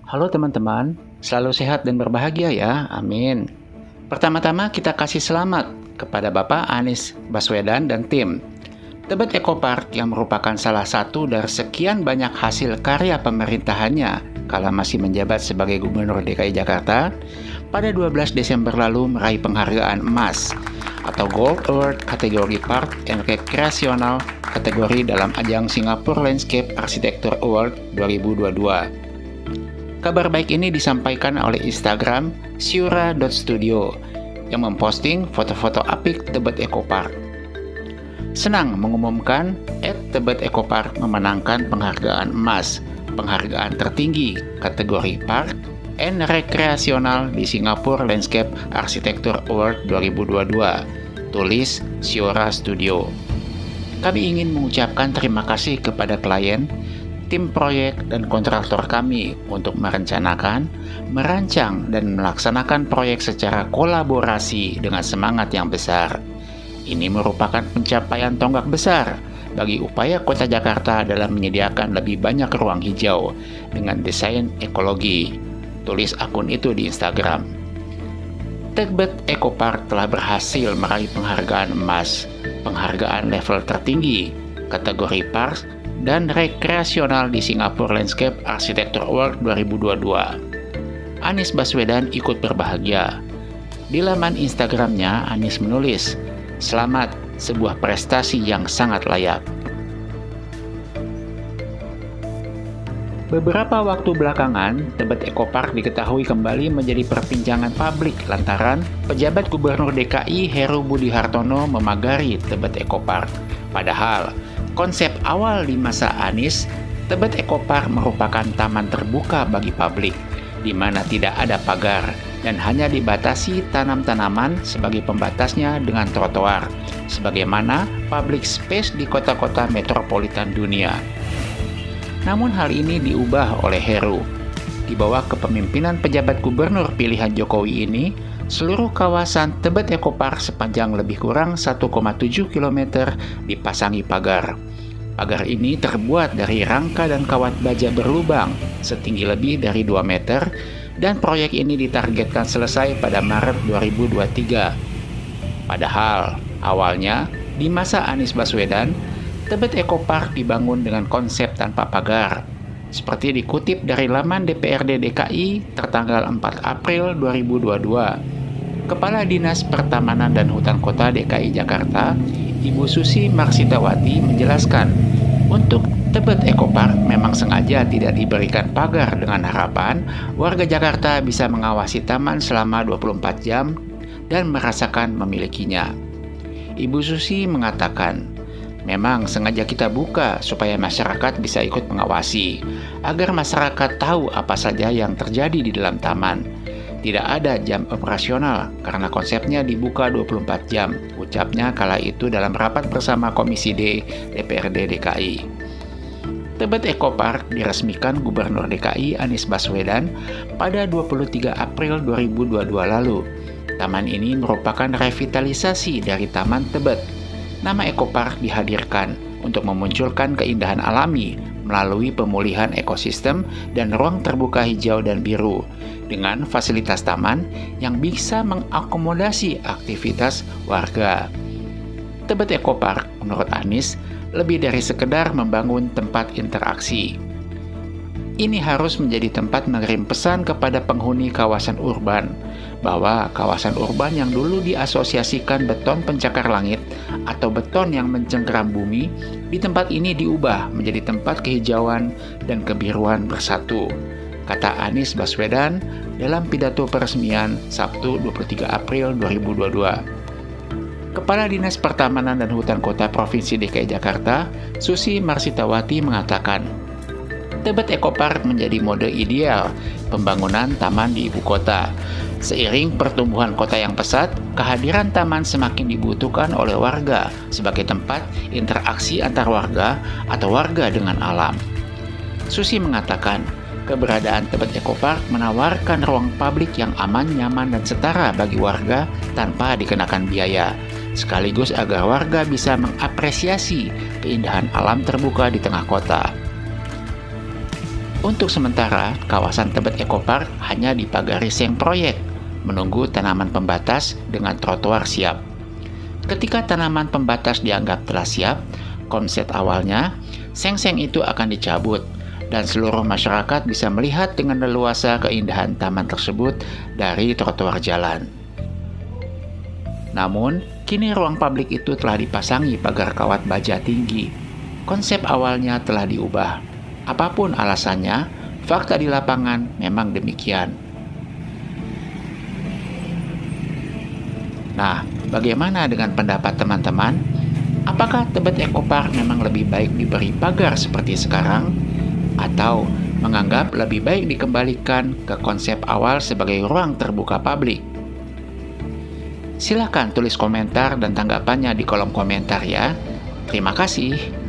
Halo teman-teman, selalu sehat dan berbahagia ya, amin. Pertama-tama kita kasih selamat kepada Bapak Anies Baswedan dan tim Tebet Eco Park yang merupakan salah satu dari sekian banyak hasil karya pemerintahannya kala masih menjabat sebagai Gubernur DKI Jakarta pada 12 Desember lalu meraih penghargaan emas atau Gold Award kategori Park and Recreational kategori dalam ajang Singapore Landscape Architecture Award 2022. Kabar baik ini disampaikan oleh Instagram Syura.studio yang memposting foto-foto apik Tebet Eco Park. Senang mengumumkan Tebet Eco Park memenangkan penghargaan emas, penghargaan tertinggi kategori Park and Recreational di Singapore Landscape Architecture Award 2022, tulis Syura Studio. Kami ingin mengucapkan terima kasih kepada klien, tim proyek dan kontraktor kami untuk merencanakan, merancang, dan melaksanakan proyek secara kolaborasi dengan semangat yang besar. Ini merupakan pencapaian tonggak besar bagi upaya Kota Jakarta dalam menyediakan lebih banyak ruang hijau dengan desain ekologi, tulis akun itu di Instagram. Tebet Eco Park telah berhasil meraih penghargaan emas, penghargaan level tertinggi, kategori Park dan rekreasional di Singapore Landscape Architecture Award 2022. Anies Baswedan ikut berbahagia. Di laman Instagramnya, Anies menulis, "Selamat, sebuah prestasi yang sangat layak." Beberapa waktu belakangan, Tebet Eco Park diketahui kembali menjadi perbincangan publik lantaran pejabat Gubernur DKI Heru Budi Hartono memagari Tebet Eco Park. Padahal, konsep awal di masa Anies, Tebet Eco Park merupakan taman terbuka bagi publik, di mana tidak ada pagar dan hanya dibatasi tanam-tanaman sebagai pembatasnya dengan trotoar, sebagaimana public space di kota-kota metropolitan dunia. Namun hal ini diubah oleh Heru. Di bawah kepemimpinan pejabat gubernur pilihan Jokowi ini, seluruh kawasan Tebet Eco Park sepanjang lebih kurang 1,7 km dipasangi pagar. Pagar ini terbuat dari rangka dan kawat baja berlubang setinggi lebih dari 2 meter dan proyek ini ditargetkan selesai pada Maret 2023. Padahal, awalnya di masa Anies Baswedan, Tebet Eco Park dibangun dengan konsep tanpa pagar. Seperti dikutip dari laman DPRD DKI tertanggal 4 April 2022. Kepala Dinas Pertamanan dan Hutan Kota DKI Jakarta, Ibu Susi Marsitawati menjelaskan, untuk Tebet Eco Park memang sengaja tidak diberikan pagar dengan harapan warga Jakarta bisa mengawasi taman selama 24 jam dan merasakan memilikinya. Ibu Susi mengatakan, memang sengaja kita buka supaya masyarakat bisa ikut mengawasi, agar masyarakat tahu apa saja yang terjadi di dalam taman. Tidak ada jam operasional karena konsepnya dibuka 24 jam, ucapnya kala itu dalam rapat bersama Komisi D DPRD DKI. Tebet Eco Park diresmikan Gubernur DKI Anies Baswedan pada 23 April 2022 lalu. Taman ini merupakan revitalisasi dari Taman Tebet. Nama Eco Park dihadirkan untuk memunculkan keindahan alami melalui pemulihan ekosistem dan ruang terbuka hijau dan biru dengan fasilitas taman yang bisa mengakomodasi aktivitas warga. Tebet Eco Park menurut Anies lebih dari sekedar membangun tempat interaksi. Ini harus menjadi tempat mengirim pesan kepada penghuni kawasan urban bahwa kawasan urban yang dulu diasosiasikan beton pencakar langit atau beton yang mencengkeram bumi di tempat ini diubah menjadi tempat kehijauan dan kebiruan bersatu, kata Anies Baswedan dalam pidato peresmian Sabtu 23 April 2022. Kepala Dinas Pertamanan dan Hutan Kota Provinsi DKI Jakarta, Susi Marsitawati mengatakan, Tebet Eco Park menjadi mode ideal pembangunan taman di ibu kota. Seiring pertumbuhan kota yang pesat, kehadiran taman semakin dibutuhkan oleh warga sebagai tempat interaksi antar warga atau warga dengan alam. Susi mengatakan, keberadaan Tebet Eco Park menawarkan ruang publik yang aman, nyaman, dan setara bagi warga tanpa dikenakan biaya, sekaligus agar warga bisa mengapresiasi keindahan alam terbuka di tengah kota. Untuk sementara, kawasan Tebet Eco Park hanya dipagari seng proyek, menunggu tanaman pembatas dengan trotoar siap. Ketika tanaman pembatas dianggap telah siap, konsep awalnya, seng-seng itu akan dicabut, dan seluruh masyarakat bisa melihat dengan leluasa keindahan taman tersebut dari trotoar jalan. Namun, kini ruang publik itu telah dipasangi pagar kawat baja tinggi. Konsep awalnya telah diubah. Apapun alasannya, fakta di lapangan memang demikian. Nah, bagaimana dengan pendapat teman-teman? Apakah Tebet Eco Park memang lebih baik diberi pagar seperti sekarang? Atau menganggap lebih baik dikembalikan ke konsep awal sebagai ruang terbuka publik? Silakan tulis komentar dan tanggapannya di kolom komentar ya. Terima kasih.